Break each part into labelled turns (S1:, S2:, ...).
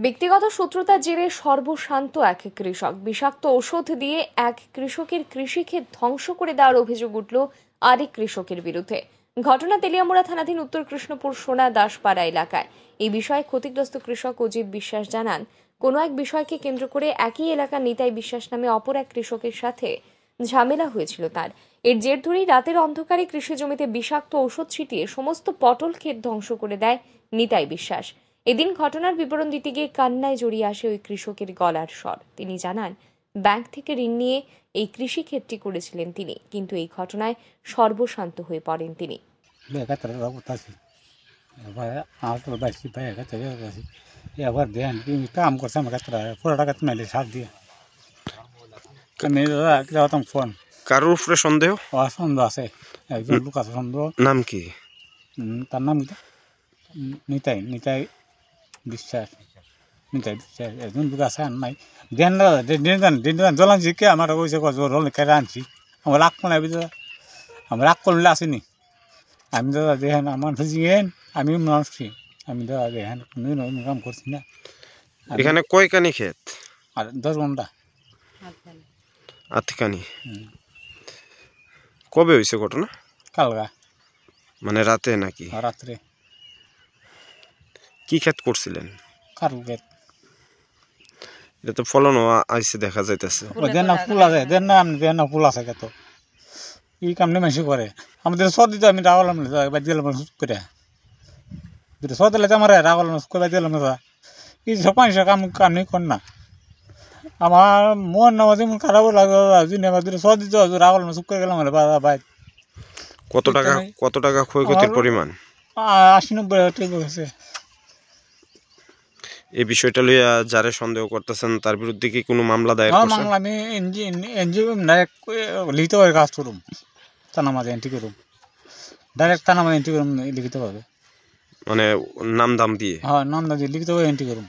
S1: ব্যক্তিগত শত্রুতার জেরে সর্বশান্ত এক কৃষক। বিষাক্ত ওষুধ দিয়ে এক কৃষকের কৃষিক্ষেত ধ্বংস করে দেওয়ার অভিযোগ উঠল আরেক কৃষকের বিরুদ্ধে। ঘটনা তেলিয়ামুড়া থানাধীন উত্তর কৃষ্ণপুর সোনা দাসপাড়া এলাকায়। এই বিষয়ে ক্ষতিগ্রস্ত কৃষক অজিত বিশ্বাস জানান, কোনো এক বিষয়কে কেন্দ্র করে একই এলাকার নিতাই বিশ্বাস নামে অপর এক কৃষকের সাথে ঝামেলা হয়েছিল তার। এর জের ধরেই রাতের অন্ধকারে কৃষি জমিতে বিষাক্ত ওষুধ ছিটিয়ে সমস্ত পটল ক্ষেত ধ্বংস করে দেয় নিতাই বিশ্বাস। এদিন ঘটনার বিবরণ দিতে গিয়ে কান্নায় জড়িয়ে আসে ওই কৃষকের গলার স্বর। তিনি জানান, ব্যাংক থেকে ঋণ নিয়ে এই কৃষি ক্ষেতটি করেছিলেন তিনি, কিন্তু এই ঘটনায় সর্বশান্ত হয়ে পড়েন তিনি।
S2: কারোর উপরে সন্দেহ
S3: আছে, একজন লোক আছে সন্দেহ।
S2: নাম কি?
S3: তার নাম নিতাই বিশ্বাস। নিতাই বিশ্বাস একজন লোক আছে, আর নাই দেন জলান জিকে আমার কইছে জল কেটে আনছি। আমার রাগ কোন আমি রাগ করলে আসিনি। আমি দাদা দেখেন আমার জিগেন, আমি মানুষছি, আমি দাদা দেখেন কাম করছি না।
S2: এখানে কয়কানি ক্ষেত?
S3: আর 10 ঘন্টা
S2: আটকানি। কবে হয়েছে ঘটনা?
S3: কালগা,
S2: মানে রাতে নাকি
S3: রাত্রে।
S2: কি ক্ষেত করছিলেন?
S3: কারু ক্ষেত।
S2: এটা তো ফলন আইসে দেখা যাইতেছে।
S3: দেন না ফুল আছে, দেন না ফুল আছে কত। এই কাম নেই মাসি করে আমাদের সর্দি তো আমি রাগলাম দিলাম করে সর্দি আমার রাগলাম করে দিলাম। এই সব কাম নেই কর না। আমার মন না যেমন খারাপ লাগে সর্দি তো রাগলাম চুপ করে গেলাম ভাই।
S2: কত টাকা ক্ষয়ক্ষতির পরিমাণ?
S3: 80-90 টাকা হয়েছে।
S2: এই বিষয়টা লইয়া যারা সন্দেহ করতেছেন তার বিরুদ্ধে কি কোনো মামলা দায়ের করছেন?
S3: মামলা আমি এনজিও লিখিত ভাবে কাজ করুম, থানা মাঝে এন্ট্রি করুম, ডাইরেক্ট থানা মাঝে এন্ট্রি করুম লিখিত ভাবে,
S2: মানে নাম দাম দিয়ে।
S3: হ্যাঁ, নাম দাম দিয়ে লিখিত ভাবে এন্ট্রি করুম।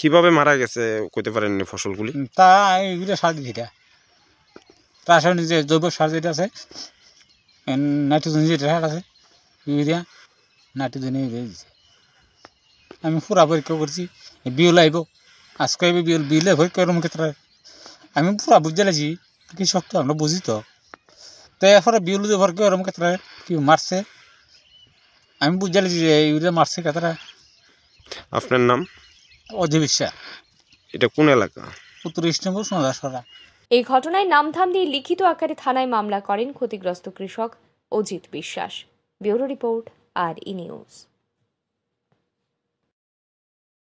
S2: কিভাবে মারা গেছে কইতে পারেননি ফসলগুলি?
S3: তা এইগুলো সার দিছি, রাসায়নিক যে জৈব সার যেটা আছে, নাইট্রোজেন যেটা সার আছে, ইউরিয়া নাইট্রোজেন দিয়েছে। আমি পুরা পরীক্ষা করছি, বিউল আইব আজকে আইব, বিউলে পরীক্ষা করুম ক্ষেত্রে আমি পুরা বুঝতে লাগছি। কৃষক তো আমরা বুঝি তো, তো এরপরে বিউল যে পরীক্ষা করুম ক্ষেত্রে কি মারছে আমি বুঝতে লাগছি যে ইউরিয়া মারছে ক্ষেত্রে।
S2: আপনার নাম?
S3: অজিত বিশ্বাস।
S2: এটা কোন এলাকা?
S3: উত্তর কৃষ্ণপুর সোনা দাসপাড়া।
S1: এই ঘটনায় নামধাম দিয়ে লিখিত আকারে থানায় মামলা করেন ক্ষতিগ্রস্ত কৃষক অজিত বিশ্বাস। ব্যুরো রিপোর্ট, আর ই নিউজ।